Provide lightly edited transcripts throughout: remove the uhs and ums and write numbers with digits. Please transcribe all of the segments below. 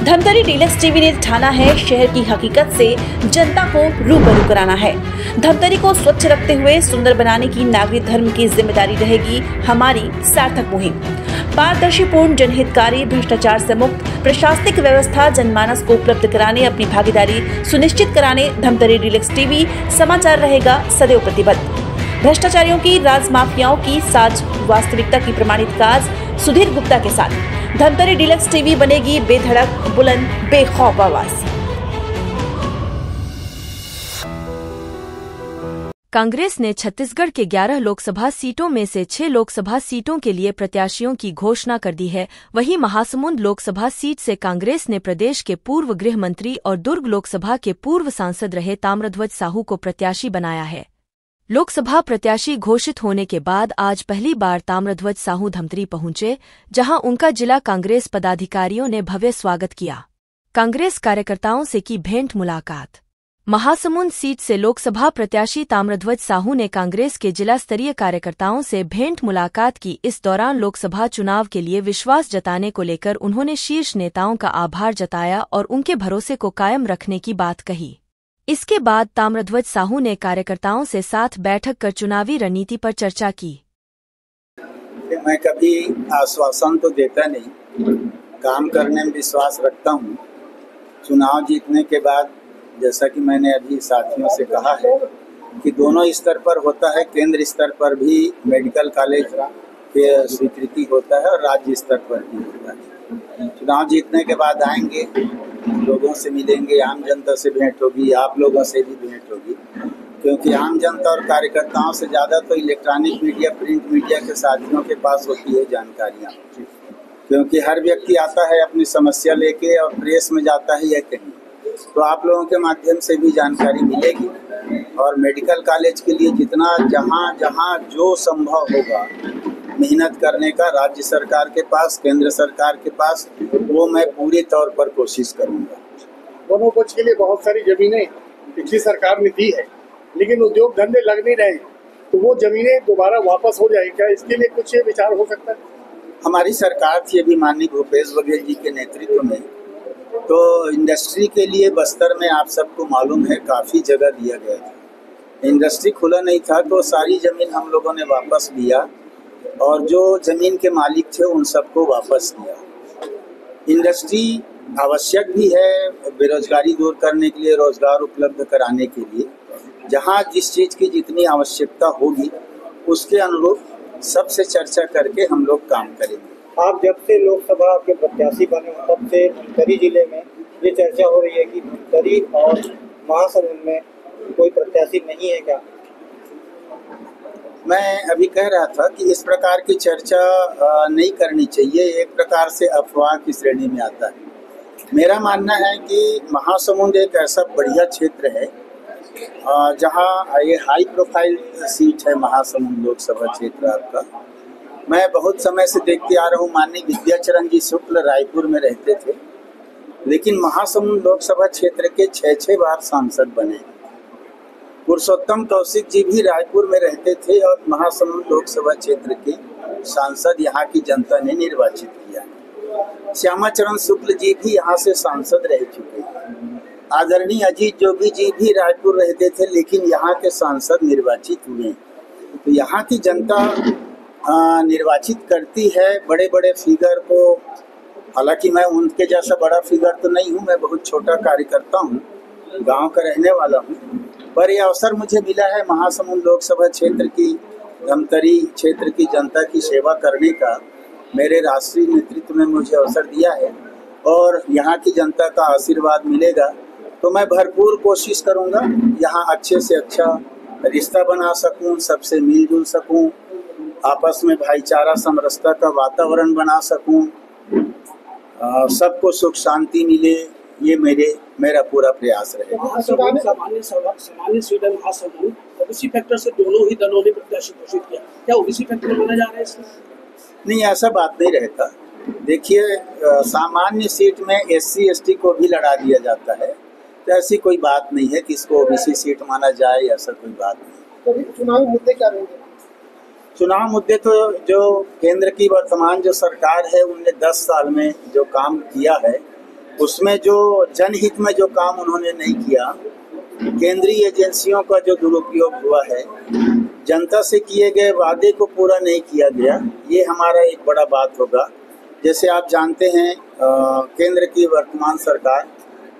Dhamtari deluxe TV ने ठाना है शहर की हकीकत से जनता को रूबरू कराना है। धमतरी को स्वच्छ रखते हुए सुंदर बनाने की नागरिक धर्म की जिम्मेदारी रहेगी हमारी सार्थक मुहिम। पारदर्शीपूर्ण, जनहितकारी, भ्रष्टाचार से मुक्त प्रशासनिक व्यवस्था जनमानस को उपलब्ध कराने अपनी भागीदारी सुनिश्चित कराने धमतरी डीलक्स टीवी समाचार रहेगा सदैव प्रतिबद्ध। भ्रष्टाचारियों की, राज माफियाओं की साज वास्तविकता की प्रमाणित काज सुधीर गुप्ता के साथ धमतरी डीलक्स टीवी बनेगी बेधड़क, बुलंद, बेखौफ आवाज। कांग्रेस ने छत्तीसगढ़ के 11 लोकसभा सीटों में से 6 लोकसभा सीटों के लिए प्रत्याशियों की घोषणा कर दी है। वहीं महासमुंद लोकसभा सीट से कांग्रेस ने प्रदेश के पूर्व गृह मंत्री और दुर्ग लोकसभा के पूर्व सांसद रहे ताम्रध्वज साहू को प्रत्याशी बनाया है। लोकसभा प्रत्याशी घोषित होने के बाद आज पहली बार ताम्रध्वज साहू धमतरी पहुंचे, जहां उनका जिला कांग्रेस पदाधिकारियों ने भव्य स्वागत किया। कांग्रेस कार्यकर्ताओं से की भेंट मुलाकात। महासमुंद सीट से लोकसभा प्रत्याशी ताम्रध्वज साहू ने कांग्रेस के जिला स्तरीय कार्यकर्ताओं से भेंट मुलाकात की। इस दौरान लोकसभा चुनाव के लिए विश्वास जताने को लेकर उन्होंने शीर्ष नेताओं का आभार जताया और उनके भरोसे को कायम रखने की बात कही। इसके बाद ताम्रध्वज साहू ने कार्यकर्ताओं से साथ बैठक कर चुनावी रणनीति पर चर्चा की। मैं कभी आश्वासन तो देता नहीं, काम करने में विश्वास रखता हूँ। चुनाव जीतने के बाद जैसा कि मैंने अभी साथियों से कहा है कि दोनों स्तर पर होता है, केंद्र स्तर पर भी मेडिकल कॉलेज के स्वीकृति होता है और राज्य स्तर पर भी होता है। चुनाव जीतने के बाद आएंगे, लोगों से मिलेंगे, आम जनता से भेंट होगी, आप लोगों से भी भेंट होगी, क्योंकि आम जनता और कार्यकर्ताओं से ज़्यादा तो इलेक्ट्रॉनिक मीडिया, प्रिंट मीडिया के साथियों के पास होती है जानकारियाँ, क्योंकि हर व्यक्ति आता है अपनी समस्या लेके और प्रेस में जाता है या कहीं, तो आप लोगों के माध्यम से भी जानकारी मिलेगी। और मेडिकल कॉलेज के लिए जितना जहाँ जहाँ जो संभव होगा मेहनत करने का राज्य सरकार के पास, केंद्र सरकार के पास, वो मैं पूरे तौर पर कोशिश करूंगा। दोनों पक्ष के लिए बहुत सारी जमीनें पिछली सरकार ने दी है, लेकिन उद्योग धंधे लग नहीं रहे, तो वो जमीनें दोबारा वापस हो जाए क्या? इसके लिए कुछ विचार हो सकता है? हमारी सरकार थी अभी माननीय भूपेश बघेल जी के नेतृत्व में, तो इंडस्ट्री के लिए बस्तर में आप सबको मालूम है काफ़ी जगह दिया गया था। इंडस्ट्री खुला नहीं था तो सारी ज़मीन हम लोगों ने वापस लिया और जो ज़मीन के मालिक थे उन सबको वापस किया। इंडस्ट्री आवश्यक भी है बेरोजगारी दूर करने के लिए, रोजगार उपलब्ध कराने के लिए। जहाँ जिस चीज़ की जितनी आवश्यकता होगी उसके अनुरूप सबसे चर्चा करके हम लोग काम करेंगे। आप जब से लोकसभा के प्रत्याशी बने तब से धमतरी जिले में ये चर्चा हो रही है कि धमतरी और महासमुंद में कोई प्रत्याशी नहीं है क्या? मैं अभी कह रहा था कि इस प्रकार की चर्चा नहीं करनी चाहिए, एक प्रकार से अफवाह की श्रेणी में आता है। मेरा मानना है कि महासमुंद एक ऐसा बढ़िया क्षेत्र है जहां ये हाई प्रोफाइल सीट है। महासमुंद लोकसभा क्षेत्र आपका मैं बहुत समय से देखते आ रहा हूँ। माननीय विद्याचरण जी शुक्ल रायपुर में रहते थे, लेकिन महासमुंद लोकसभा क्षेत्र के 6 बार सांसद बने। पुरुषोत्तम कौशिक जी भी रायपुर में रहते थे और महासमुंद लोकसभा क्षेत्र के सांसद यहाँ की जनता ने निर्वाचित किया। श्यामाचरण शुक्ल जी भी यहाँ से सांसद रह चुके हैं। आदरणीय अजीत जोगी जी भी रायपुर रहते थे, लेकिन यहाँ के सांसद निर्वाचित हुए। तो यहाँ की जनता निर्वाचित करती है बड़े बड़े फिगर को। हालांकि मैं उनके जैसा बड़ा फिगर तो नहीं हूँ, मैं बहुत छोटा कार्यकर्ता हूँ, गांव का रहने वाला हूँ, पर यह अवसर मुझे मिला है महासमुंद लोकसभा क्षेत्र की, धमतरी क्षेत्र की जनता की सेवा करने का। मेरे राष्ट्रीय नेतृत्व में मुझे अवसर दिया है और यहाँ की जनता का आशीर्वाद मिलेगा तो मैं भरपूर कोशिश करूँगा यहाँ अच्छे से अच्छा रिश्ता बना सकूँ, सबसे मिलजुल सकूँ, आपस में भाईचारा समरसता का वातावरण बना सकूं, सबको सुख शांति मिले, ये मेरा पूरा प्रयास रहेगा। सामान्य सीट है महासमुंद, ओबीसी फैक्टर से दोनों ही दलों ने प्रत्याशी घोषित किया, क्या ओबीसी फैक्टर माना जा रहा है इसमें? नहीं, ऐसा बात नहीं रहता। देखिए, सामान्य सीट में SC ST को भी लड़ा दिया जाता है, तो ऐसी कोई बात नहीं है कि इसको ओबीसी सीट माना जाए, ऐसा कोई बात नहीं। तो चुनावी मुद्दे क्या रहेंगे? चुनाव मुद्दे तो जो केंद्र की वर्तमान जो सरकार है उनने 10 साल में जो काम किया है उसमें जो जनहित में जो काम उन्होंने नहीं किया, केंद्रीय एजेंसियों का जो दुरुपयोग हुआ है, जनता से किए गए वादे को पूरा नहीं किया गया, ये हमारा एक बड़ा बात होगा। जैसे आप जानते हैं केंद्र की वर्तमान सरकार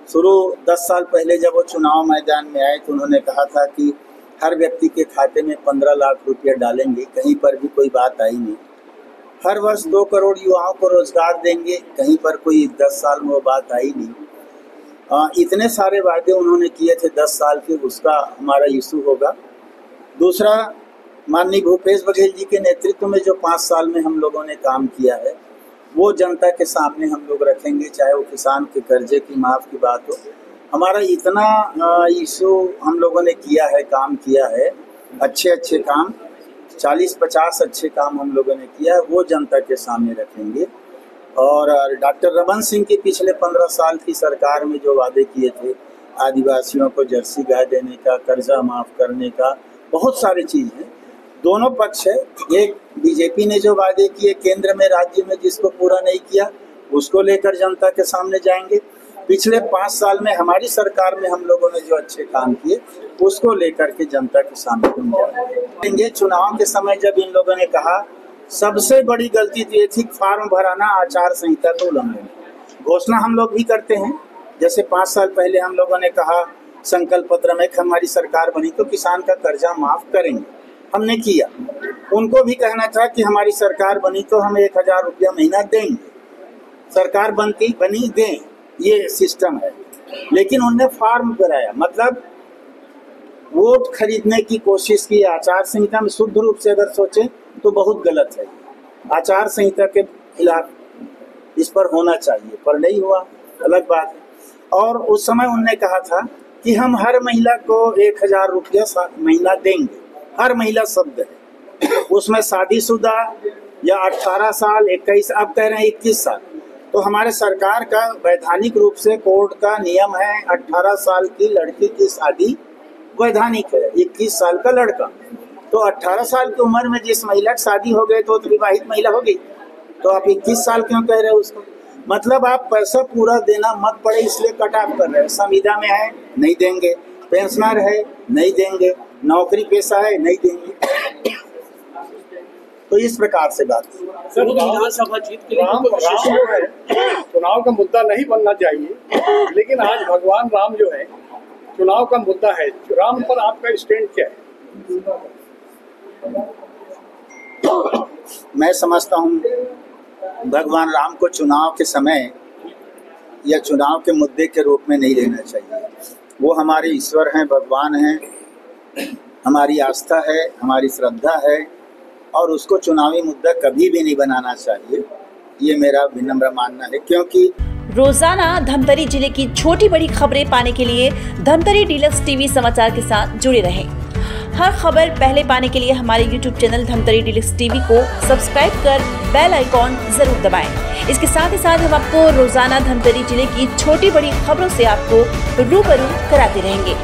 शुरू 10 साल पहले जब वो चुनाव मैदान में आए तो उन्होंने कहा था कि हर व्यक्ति के खाते में 15 लाख रुपये डालेंगे, कहीं पर भी कोई बात आई नहीं। हर वर्ष 2 करोड़ युवाओं को रोजगार देंगे, कहीं पर कोई 10 साल में वो बात आई नहीं। इतने सारे वादे उन्होंने किए थे 10 साल के, उसका हमारा इशू होगा। दूसरा, माननीय भूपेश बघेल जी के नेतृत्व में जो 5 साल में हम लोगों ने काम किया है वो जनता के सामने हम लोग रखेंगे, चाहे वो किसान के कर्जे की माफ़ की बात हो। हमारा इतना इशू हम लोगों ने किया है, काम किया है, अच्छे काम 40-50 अच्छे काम हम लोगों ने किया है, वो जनता के सामने रखेंगे। और डॉक्टर रमन सिंह की पिछले 15 साल की सरकार में जो वादे किए थे, आदिवासियों को जर्सी गाय देने का, कर्जा माफ़ करने का, बहुत सारी चीज़ हैं। दोनों पक्ष है। एक बीजेपी ने जो वादे किए केंद्र में, राज्य में, जिसको पूरा नहीं किया, उसको लेकर जनता के सामने जाएंगे। पिछले 5 साल में हमारी सरकार में हम लोगों ने जो अच्छे काम किए उसको लेकर के जनता के सामने जाएंगे। चुनाव के समय जब इन लोगों ने कहा, सबसे बड़ी गलती तो ये थी फार्म भराना, आचार संहिता का उल्लंघन। घोषणा हम लोग भी करते हैं, जैसे 5 साल पहले हम लोगों ने कहा संकल्प पत्र में हमारी सरकार बनी तो किसान का कर्जा माफ करेंगे, हमने किया। उनको भी कहना था कि हमारी सरकार बनी तो हम 1000 रुपया महीना देंगे, सरकार बनी दें, ये सिस्टम है। लेकिन उनने फार्म कराया, मतलब वोट खरीदने की कोशिश की। आचार संहिता में शुद्ध रूप से अगर सोचें तो बहुत गलत है। आचार संहिता के खिलाफ इस पर होना चाहिए, पर नहीं हुआ, अलग बात है। और उस समय उनने कहा था कि हम हर महिला को 1000 रुपया महीना देंगे। हर महिला शब्द है, उसमें शादीशुदा या 18 साल, 21, अब कह रहे हैं 21 साल। तो हमारे सरकार का वैधानिक रूप से कोर्ट का नियम है 18 साल की लड़की की शादी वैधानिक है, 21 साल का लड़का। तो 18 साल की उम्र में जिस महिला की शादी हो गई तो विवाहित महिला होगी, तो आप 21 साल क्यों कह रहे हो उसको? मतलब आप पैसा पूरा देना मत पड़े इसलिए कट ऑफ कर रहे हैं। संविदा में है नहीं देंगे, पेंशनर है नहीं देंगे, नौकरी पेशा है नहीं देंगे। तो इस प्रकार से बात सर, विधानसभा जीत के लिए राम जो है चुनाव का मुद्दा नहीं बनना चाहिए, लेकिन आज भगवान राम जो है चुनाव का मुद्दा है। राम पर आपका स्टैंड क्या है? मैं समझता हूँ भगवान राम को चुनाव के समय या चुनाव के मुद्दे के रूप में नहीं लेना चाहिए। वो हमारे ईश्वर हैं, भगवान हैं, हमारी आस्था है, हमारी श्रद्धा है, और उसको चुनावी मुद्दा कभी भी नहीं बनाना चाहिए, ये मेरा विनम्र मानना है। क्योंकि रोजाना धमतरी जिले की छोटी बड़ी खबरें पाने के लिए धमतरी डीलक्स टीवी समाचार के साथ जुड़े रहें। हर खबर पहले पाने के लिए हमारे YouTube channel Dhamtari deluxe TV को सब्सक्राइब कर बेल आइकॉन जरूर दबाएं। इसके साथ ही साथ हम आपको रोजाना धमतरी जिले की छोटी बड़ी खबरों से आपको रूबरू कराते रहेंगे।